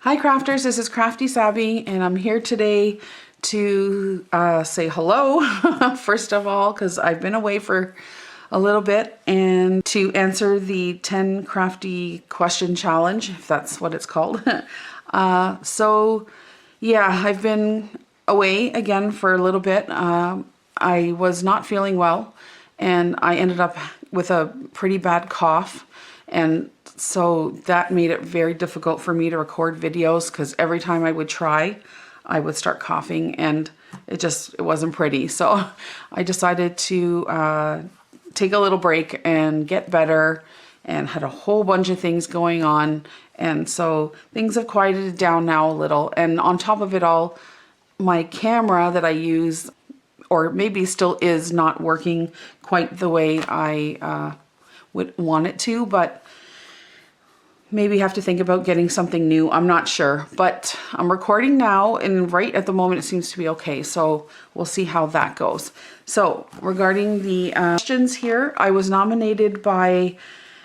Hi crafters, this is Crafty Sabby and I'm here today to say hello first of all, because I've been away for a little bit, and to answer the 10 crafty question challenge, if that's what it's called. So yeah, I've been away again for a little bit. I was not feeling well and I ended up with a pretty bad cough, and so that made it very difficult for me to record videos because every time I would try, I would start coughing and it wasn't pretty. So I decided to take a little break and get better, and had a whole bunch of things going on. And so things have quieted down now a little. And on top of it all, my camera that I use, or maybe still is, not working quite the way I would want it to, but maybe have to think about getting something new. I'm not sure, but I'm recording now and right at the moment it seems to be okay. So we'll see how that goes. So regarding the questions here, I was nominated by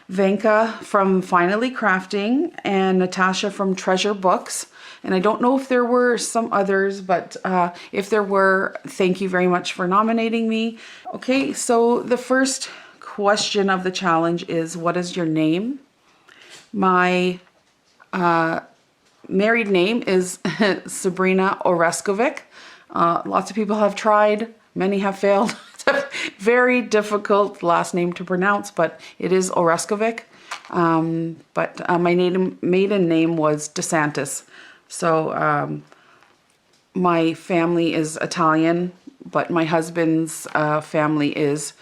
Vanka from Finally Crafting and Natasha from Treasure Books. And I don't know if there were some others, but if there were, thank you very much for nominating me. Okay, so the first question of the challenge is, what is your name? My married name is Sabrina Oreskovic. Lots of people have tried, many have failed. It's a very difficult last name to pronounce, but it is Oreskovic. But my maiden name was DeSantis. So my family is Italian, but my husband's family is,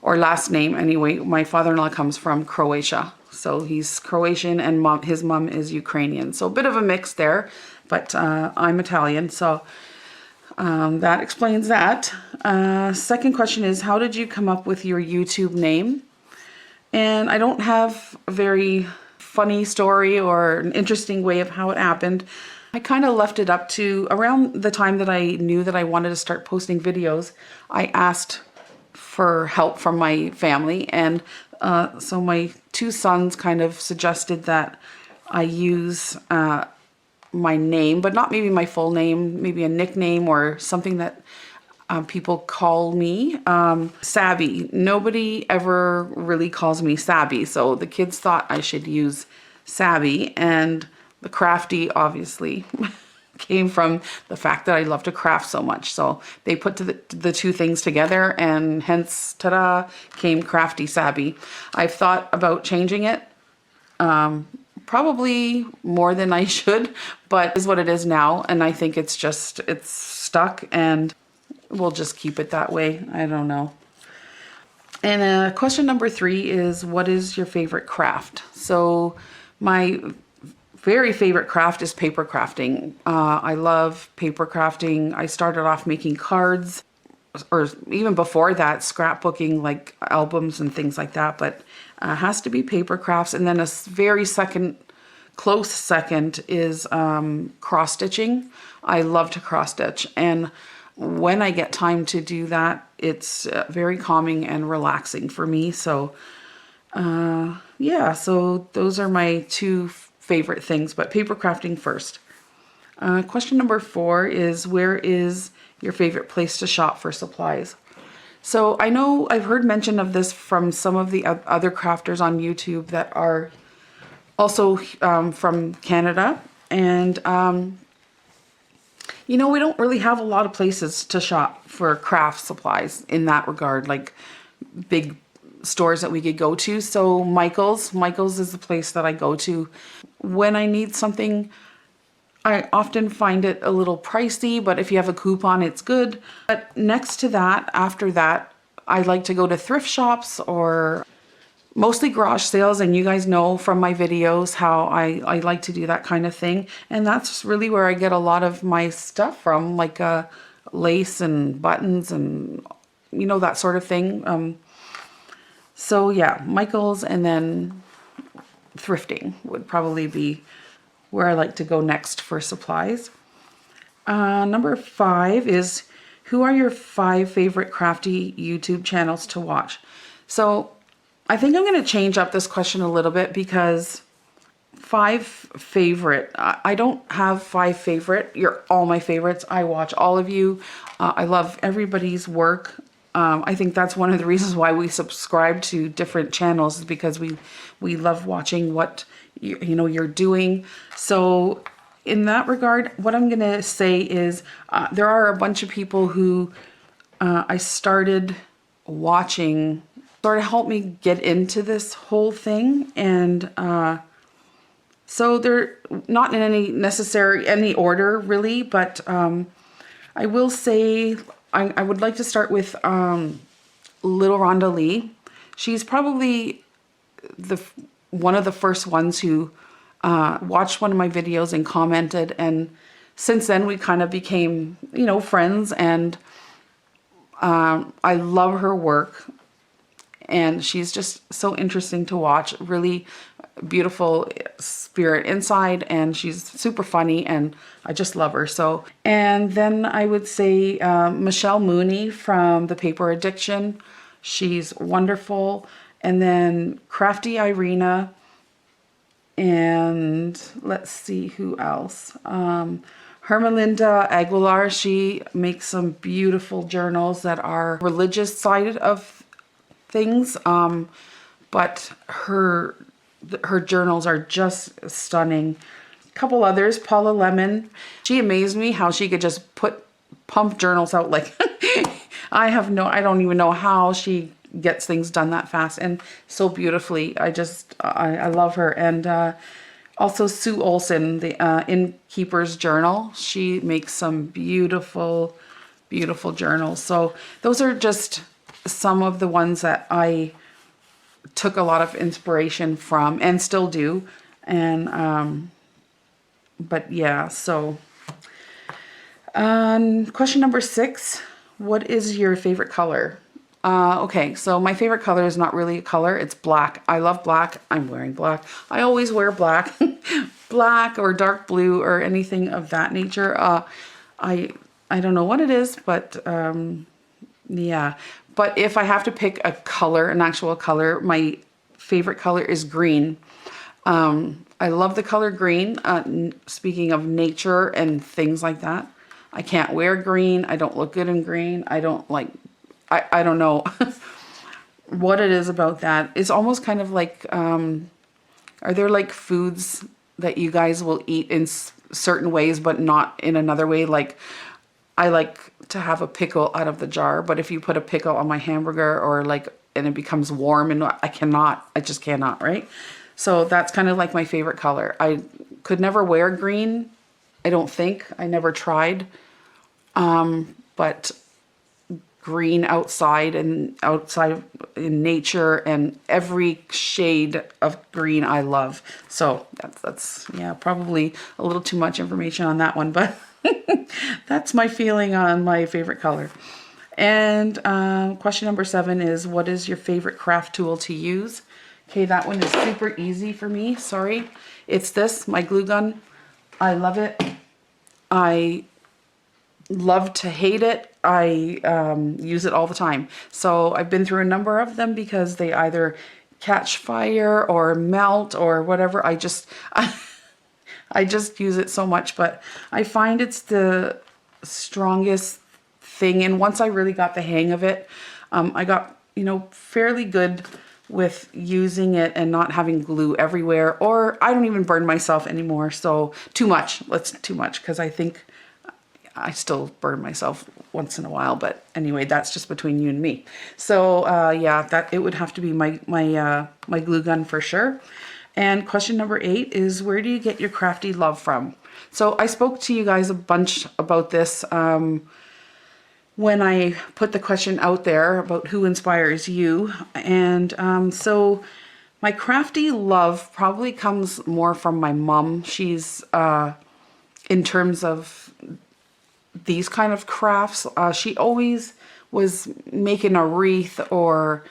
or last name anyway, my father-in-law comes from Croatia. So he's Croatian and his mom is Ukrainian. So a bit of a mix there, but I'm Italian. So that explains that. Second question is, how did you come up with your YouTube name? And I don't have a very funny story or an interesting way of how it happened. I kind of left it up to around the time that I knew that I wanted to start posting videos. I asked for help from my family, and so my two sons kind of suggested that I use my name, but not maybe my full name, maybe a nickname or something that people call me. Sabby. Nobody ever really calls me Sabby, so the kids thought I should use Sabby, and the Crafty obviously came from the fact that I love to craft so much. So they put the two things together, and hence, ta-da, came Crafty Sabby. I've thought about changing it, probably more than I should, but is what it is now. And I think it's stuck, and we'll just keep it that way. I don't know. And question number 3 is, what is your favorite craft? So my very favorite craft is paper crafting. I love paper crafting. I started off making cards, or even before that, scrapbooking, like albums and things like that, but has to be paper crafts. And then a very close second is cross stitching. I love to cross stitch, and when I get time to do that, it's very calming and relaxing for me. So yeah, so those are my two favorite things, but paper crafting first. Question number 4 is, where is your favorite place to shop for supplies? So I know I've heard mention of this from some of the other crafters on YouTube that are also from Canada, and you know, we don't really have a lot of places to shop for craft supplies in that regard, like big stores that we could go to. So Michael's is the place that I go to when I need something. I often find it a little pricey, but if you have a coupon, it's good. But next to that, after that, I like to go to thrift shops or mostly garage sales, and you guys know from my videos how I like to do that kind of thing. And that's really where I get a lot of my stuff from, like lace and buttons and, you know, that sort of thing. So yeah, Michael's, and then thrifting would probably be where I like to go next for supplies. Number 5 is, who are your 5 favorite crafty YouTube channels to watch? So I think I'm going to change up this question a little bit, because 5 favorite. I don't have 5 favorite. You're all my favorites. I watch all of you. I love everybody's work. I think that's one of the reasons why we subscribe to different channels, is because we love watching what you know you're doing. So in that regard, what I'm gonna say is there are a bunch of people who I started watching, sort of helped me get into this whole thing, and so they're not in any order really, but I will say I would like to start with Little Rhonda Lee. She's probably one of the first ones who watched one of my videos and commented, and since then we kind of became, you know, friends, and I love her work, and she's just so interesting to watch. Really beautiful spirit inside, and she's super funny, and I just love her. So, and then I would say Michelle Mooney from The Paper Addiction. She's wonderful. And then Crafty Irina, and let's see who else. Hermelinda Aguilar, she makes some beautiful journals that are religious side of things, but her journals are just stunning. A couple others, Paula Lemon. She amazed me how she could just pump journals out like I don't even know how she gets things done that fast and so beautifully. I love her. And also Sue Olson, the Innkeeper's Journal. She makes some beautiful, beautiful journals. So those are just some of the ones that I took a lot of inspiration from and still do. And but yeah, so question number 6, what is your favorite color? Okay, so my favorite color is not really a color, it's black. I love black. I'm wearing black. I always wear black. Black or dark blue or anything of that nature. I don't know what it is, but yeah. But if I have to pick a color, an actual color, my favorite color is green. I love the color green. Speaking of nature and things like that, I can't wear green. I don't look good in green. I don't know what it is about that. It's almost kind of like, are there like foods that you guys will eat in certain ways, but not in another way? Like, I like to have a pickle out of the jar, but if you put a pickle on my hamburger or like, and it becomes warm, and I just cannot, right? So that's kind of like my favorite color. I could never wear green. I don't think. I never tried. But green outside and outside in nature and every shade of green I love. So that's yeah, probably a little too much information on that one, but that's my feeling on my favorite color. And question number 7 is, what is your favorite craft tool to use? Okay, that one is super easy for me. Sorry. It's this, my glue gun. I love it. I love to hate it. I use it all the time. So I've been through a number of them because they either catch fire or melt or whatever. I just use it so much, but I find it's the strongest thing. And once I really got the hang of it, I got, fairly good with using it and not having glue everywhere, or I don't even burn myself anymore. So too much, because I think I still burn myself once in a while, but anyway, that's just between you and me. So yeah, that it would have to be my glue gun for sure. And question number 8 is, where do you get your crafty love from? So I spoke to you guys a bunch about this when I put the question out there about who inspires you. And so my crafty love probably comes more from my mom. She's, in terms of these kind of crafts, she always was making a wreath or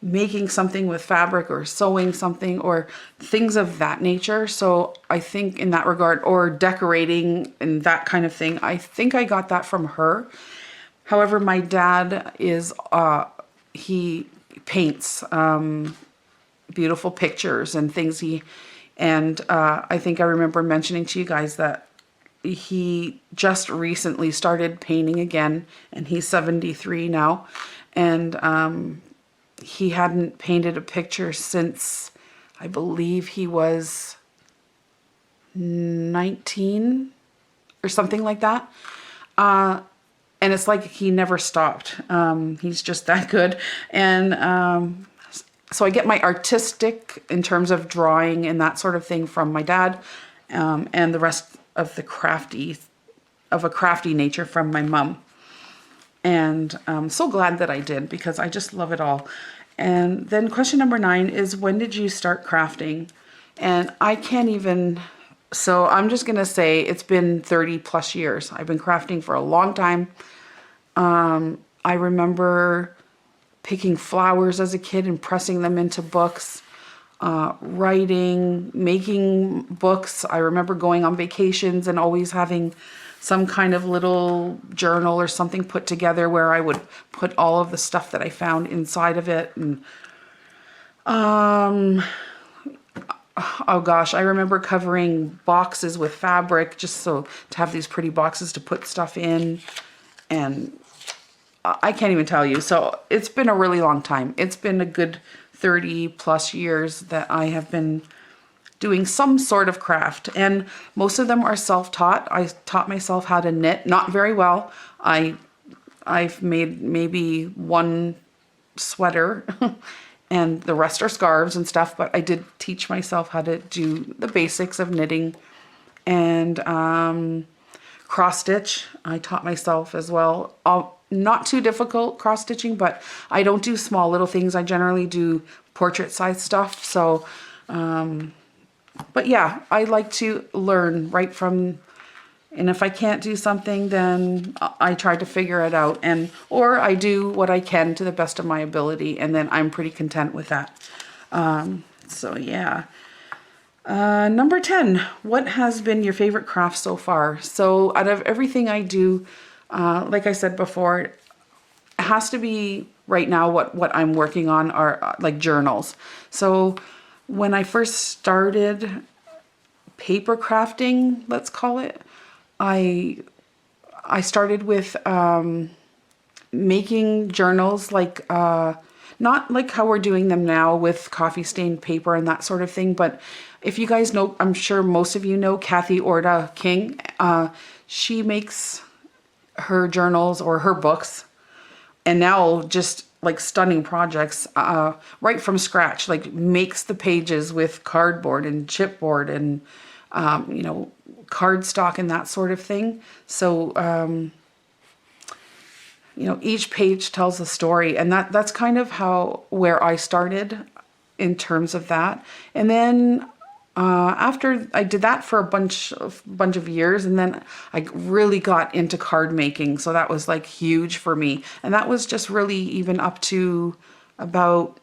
making something with fabric or sewing something or things of that nature. So I think in that regard, or decorating and that kind of thing, I think I got that from her. However, my dad is, he paints beautiful pictures and things. And I think I remember mentioning to you guys that he just recently started painting again, and he's 73 now. And he hadn't painted a picture since, I believe he was 19 or something like that. And it's like he never stopped. He's just that good. And so I get my artistic in terms of drawing and that sort of thing from my dad, and the rest of the a crafty nature from my mom. And I'm so glad that I did, because I just love it all. And then question number 9 is, when did you start crafting? And I can't even, so I'm just going to say it's been 30 plus years. I've been crafting for a long time. I remember picking flowers as a kid and pressing them into books, writing, making books. I remember going on vacations and always having some kind of little journal or something put together where I would put all of the stuff that I found inside of it. And oh gosh, I remember covering boxes with fabric just so to have these pretty boxes to put stuff in. And I can't even tell you. So it's been a really long time. It's been a good 30 plus years that I have been doing some sort of craft, and most of them are self-taught. I taught myself how to knit, not very well. I've made maybe one sweater and the rest are scarves and stuff, but I did teach myself how to do the basics of knitting. And cross stitch, I taught myself as well. Not too difficult cross stitching, but I don't do small little things. I generally do portrait size stuff. So but yeah, I like to learn right from, and if I can't do something, then I try to figure it out, or I do what I can to the best of my ability, and then I'm pretty content with that. So yeah. Number 10, what has been your favorite craft so far? So out of everything I do, like I said before, it has to be right now what I'm working on are like journals. So when I first started paper crafting, let's call it, I started with making journals like not like how we're doing them now with coffee stained paper and that sort of thing, but if you guys know, I'm sure most of you know Kathy Orta King. She makes her journals or her books, and now just like stunning projects right from scratch, like makes the pages with cardboard and chipboard and you know, cardstock and that sort of thing. So you know, each page tells a story, and that's kind of where I started in terms of that. And then after I did that for a bunch of years, and then I really got into card making. So that was like huge for me. And that was just really even up to about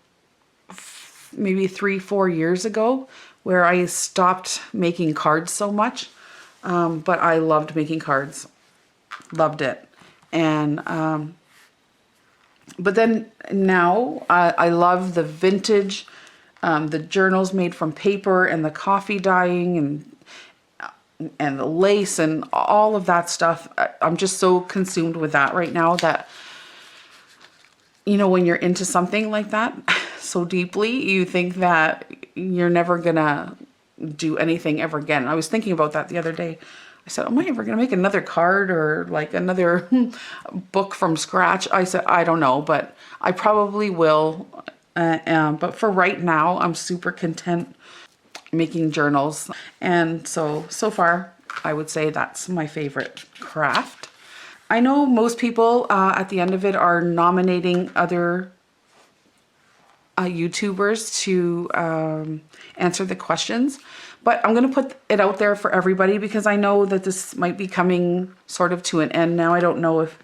maybe 3-4 years ago, where I stopped making cards so much. But I loved making cards, loved it. And but then now I love the vintage, the journals made from paper, and the coffee dyeing and the lace and all of that stuff. I'm just so consumed with that right now that, you know, when you're into something like that so deeply, you think that you're never gonna do anything ever again. I was thinking about that the other day. I said, am I ever going to make another card or like another book from scratch? I said, I don't know, but I probably will. But for right now, I'm super content making journals. And so far, I would say that's my favorite craft. I know most people at the end of it are nominating other YouTubers to answer the questions. But I'm going to put it out there for everybody, because I know that this might be coming sort of to an end now. I don't know if,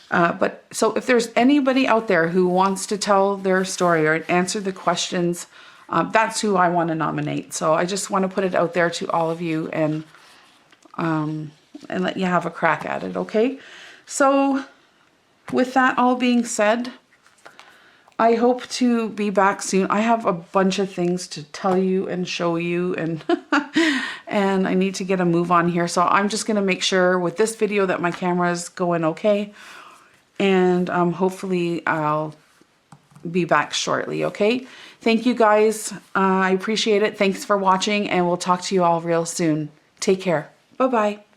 but so if there's anybody out there who wants to tell their story or answer the questions, that's who I want to nominate. So I just want to put it out there to all of you and let you have a crack at it, okay? So with that all being said, I hope to be back soon. I have a bunch of things to tell you and show you, and and I need to get a move on here. So I'm just going to make sure with this video that my camera is going okay. And hopefully I'll be back shortly, okay? Thank you guys. I appreciate it. Thanks for watching, and we'll talk to you all real soon. Take care. Bye-bye.